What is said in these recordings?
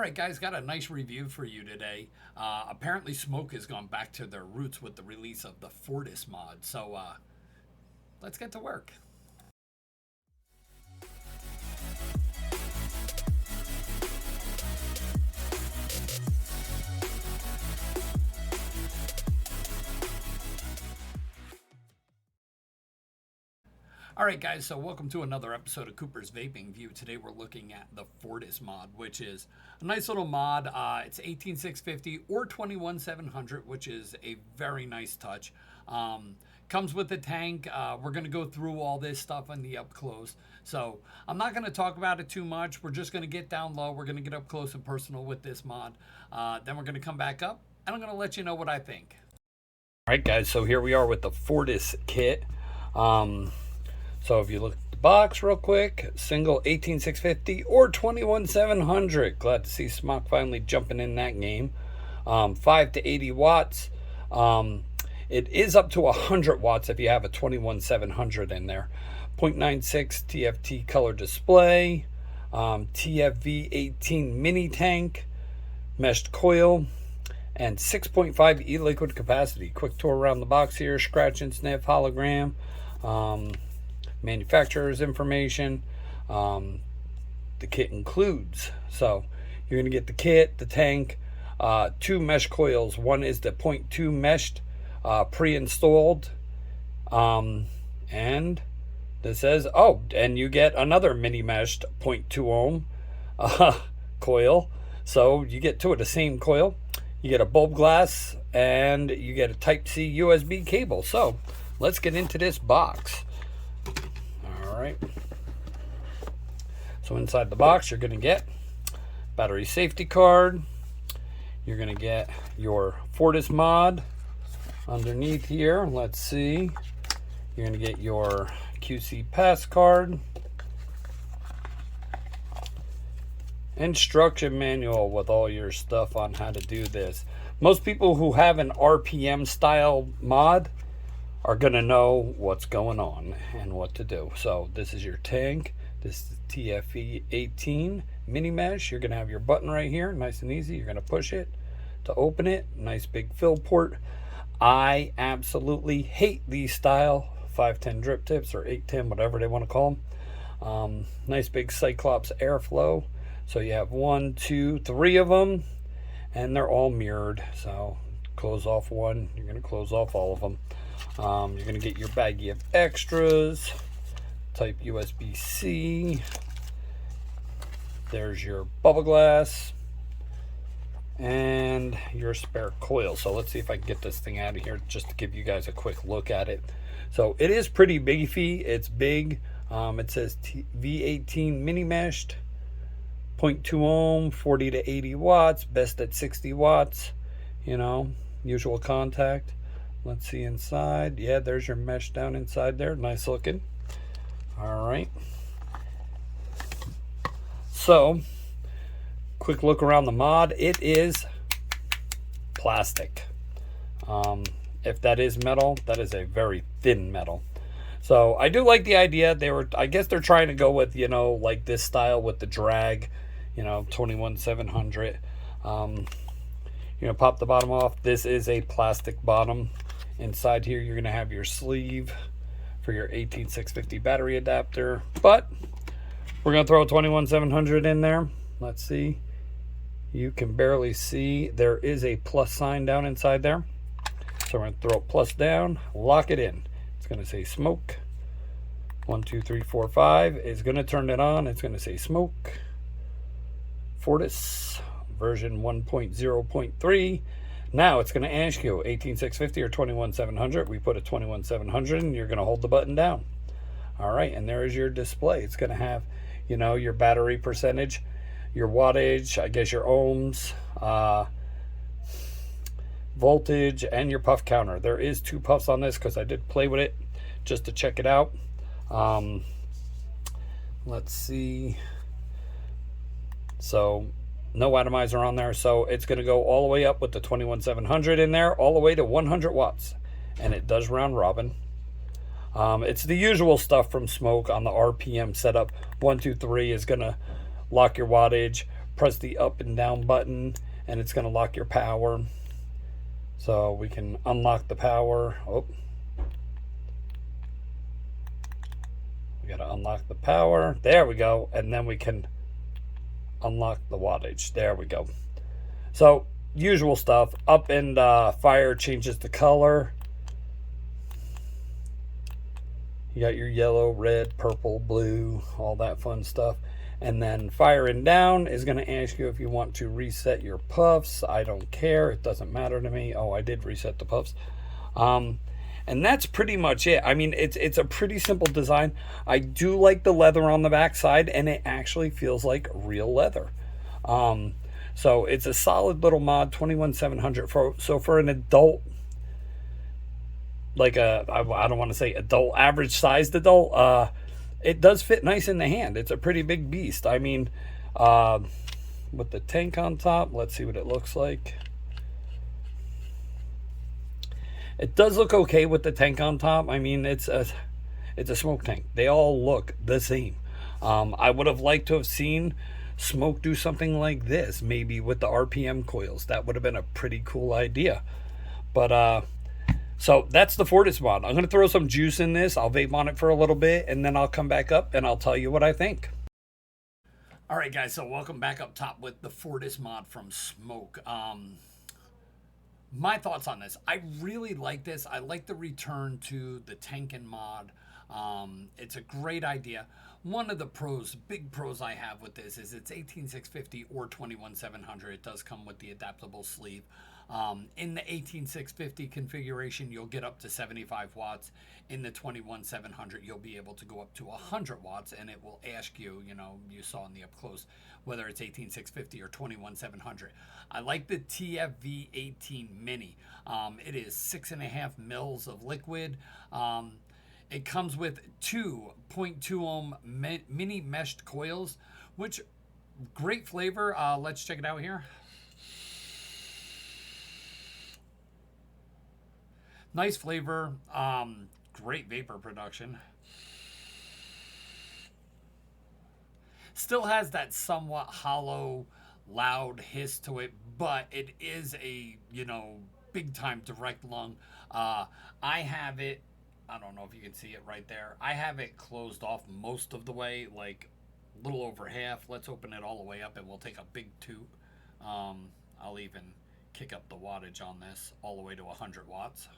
right, guys, got a nice review for you today. Apparently, Smok has gone back to their roots with the release of the Fortis mod. So let's get to work. All right, guys, so welcome to another episode of Cooper's Vaping View. Today we're looking at the Fortis mod, which is a nice little mod. It's 18650 or 21700, which is a very nice touch. Comes with a tank. We're going to go through all this stuff on the up close. So I'm not going to talk about it too much. We're just going to get down low. We're going to get up close and personal with this mod. Then we're going to come back up, and I'm going to let you know what I think. All right, guys, so here we are with the Fortis kit. So if you look at the box real quick, single 18650 or 21700. Glad to see Smok finally jumping in that game. 5 to 80 watts. It is up to 100 watts if you have a 21700 in there. 0.96 TFT color display. TFV 18 mini tank. Meshed coil. And 6.5 e-liquid capacity. Quick tour around the box here. Scratch and sniff hologram. Manufacturer's information. The kit includes, so you're going to get the kit, the tank, 2 mesh coils. One is the 0.2 meshed, pre-installed, and this says, oh, and you get another mini meshed 0.2 ohm coil. So you get two of the same coil. You get a bulb glass and you get a Type-C USB cable. So let's get into this box. All right, so inside the box you're going to get battery safety card. You're going to get your Fortis mod underneath here. Let's see, you're going to get your QC pass card, instruction manual with all your stuff on how to do this. Most people who have an RPM style mod are going to know what's going on and what to do. So this is your tank. This is TFE 18 mini mesh. You're going to have your button right here, nice and easy. You're going to push it to open it. Nice big fill port. I absolutely hate these style 510 drip tips or 810, whatever they want to call them. Nice big Cyclops airflow. So you have 1, 2, 3 of them, and they're all mirrored. So close off one, you're going to close off all of them. You're going to get your baggie of extras, type USB-C. There's your bubble glass and your spare coil. So let's see if I can get this thing out of here just to give you guys a quick look at it. So it is pretty beefy. It's big. It says V18 mini meshed, 0.2 ohm, 40 to 80 watts, best at 60 watts, you know, usual contact. Let's see inside. Yeah, there's your mesh down inside there. Nice looking. All right. So, quick look around the mod. It is plastic. If that is metal, that is a very thin metal. So, I do like the idea. I guess they're trying to go with, you know, like this style with the drag, you know, 21700. You know, pop the bottom off. This is a plastic bottom. Inside here you're going to have your sleeve for your 18650 battery adapter, but we're going to throw a 21700 in there. Let's see, you can barely see there is a plus sign down inside there, so we're going to throw a plus down, lock it in. It's going to say Smok 1 2 3 4 5. It's going to turn it on. It's going to say Smok Fortis version 1.0.3. Now it's going to ask you 18650 or 21700. We put a 21700 and you're going to hold the button down. All right, and there is your display. It's going to have, you know, your battery percentage, your wattage, I guess your ohms, voltage, and your puff counter. There is 2 puffs on this because I did play with it just to check it out. Let's see. So no atomizer on there, so it's going to go all the way up with the 21700 in there, all the way to 100 watts, and it does round robin. It's the usual stuff from Smok on the RPM setup. 1, 2, 3 is going to lock your wattage. press the up and down button, and it's going to lock your power. So we can unlock the power. Oh, we got to unlock the power. There we go. And then we can unlock the wattage. There we go. So usual stuff. Up and fire changes the color. You got your yellow, red, purple, blue, all that fun stuff. And then fire and down is going to ask you if you want to reset your puffs. I don't care. It doesn't matter to me. Oh, I did reset the puffs. And that's pretty much it. I mean, it's a pretty simple design. I do like the leather on the back side, and it actually feels like real leather. So it's a solid little mod, 21700. So for an adult, like I don't want to say adult, average sized adult, it does fit nice in the hand. It's a pretty big beast. I mean, with the tank on top, let's see what it looks like. It does look okay with the tank on top. I mean, it's a smoke tank. They all look the same. I would have liked to have seen Smok do something like this, maybe with the RPM coils. That would have been a pretty cool idea. But so that's the Fortis mod. I'm going to throw some juice in this. I'll vape on it for a little bit, and then I'll come back up and I'll tell you what I think. All right, guys, so welcome back up top with the Fortis mod from Smok. My thoughts on this. I really like this. I like the return to the tankin mod. It's a great idea. One of the big pros I have with this is it's 18650 or 21700. It does come with the adaptable sleeve. In the 18650 configuration, you'll get up to 75 watts. In the 21700, you'll be able to go up to 100 watts, and it will ask you, you saw in the up close, whether it's 18650 or 21700. I like the TFV18 Mini. It is 6.5 mils of liquid. It comes with 2.2 ohm mini meshed coils, which great flavor. Let's check it out here. Nice flavor, great vapor production. Still has that somewhat hollow, loud hiss to it, but it is a, big time direct lung. I have it, I don't know if you can see it right there. I have it closed off most of the way, like a little over half. Let's open it all the way up and we'll take a big toot. I'll even kick up the wattage on this all the way to 100 watts.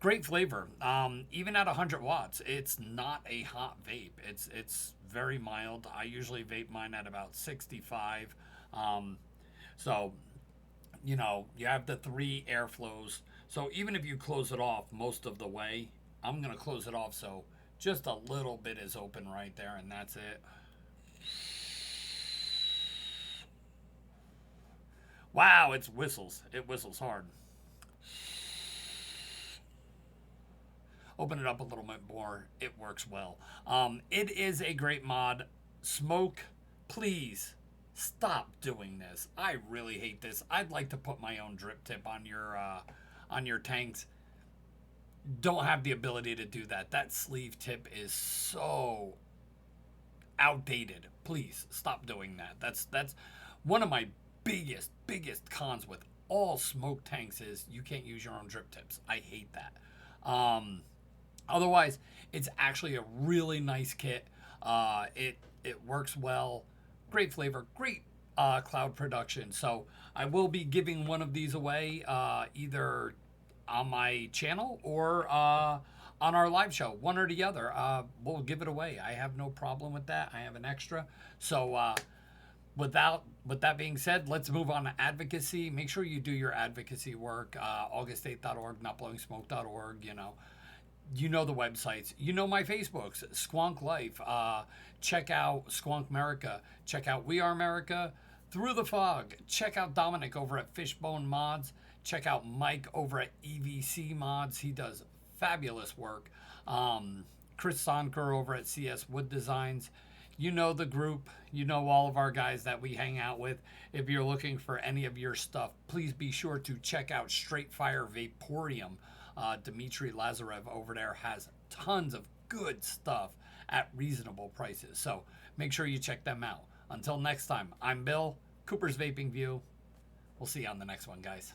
Great flavor. Even at 100 watts, it's not a hot vape. It's very mild. I usually vape mine at about 65. So, you have the 3 airflows. So even if you close it off most of the way, I'm going to close it off so just a little bit is open right there, and that's it. Wow, it whistles. It whistles hard. Open it up a little bit more. It works well. It is a great mod. Smok, please stop doing this. I really hate this. I'd like to put my own drip tip on your tanks. Don't have the ability to do that. That sleeve tip is so outdated. Please stop doing that. That's one of my biggest cons with all Smok tanks is you can't use your own drip tips. I hate that. Otherwise, it's actually a really nice kit. It works well. Great flavor, great cloud production. So I will be giving one of these away either on my channel or on our live show. One or the other. We'll give it away. I have no problem with that. I have an extra. So with that being said, let's move on to advocacy. Make sure you do your advocacy work. August8.org, notblowingsmoke.org, You know the websites. You know my Facebooks, Squonk Life. Check out Squonk Merica. Check out We Are Merica. Through the Fog. Check out Dominic over at Fishbone Mods. Check out Mike over at EVC Mods. He does fabulous work. Chris Sonker over at CS Wood Designs. You know the group. You know all of our guys that we hang out with. If you're looking for any of your stuff, please be sure to check out Straight Fire Vaporium. Dmitry Lazarev over there has tons of good stuff at reasonable prices. So make sure you check them out. Until next time, I'm Bill, Cooper's Vaping View. We'll see you on the next one, guys.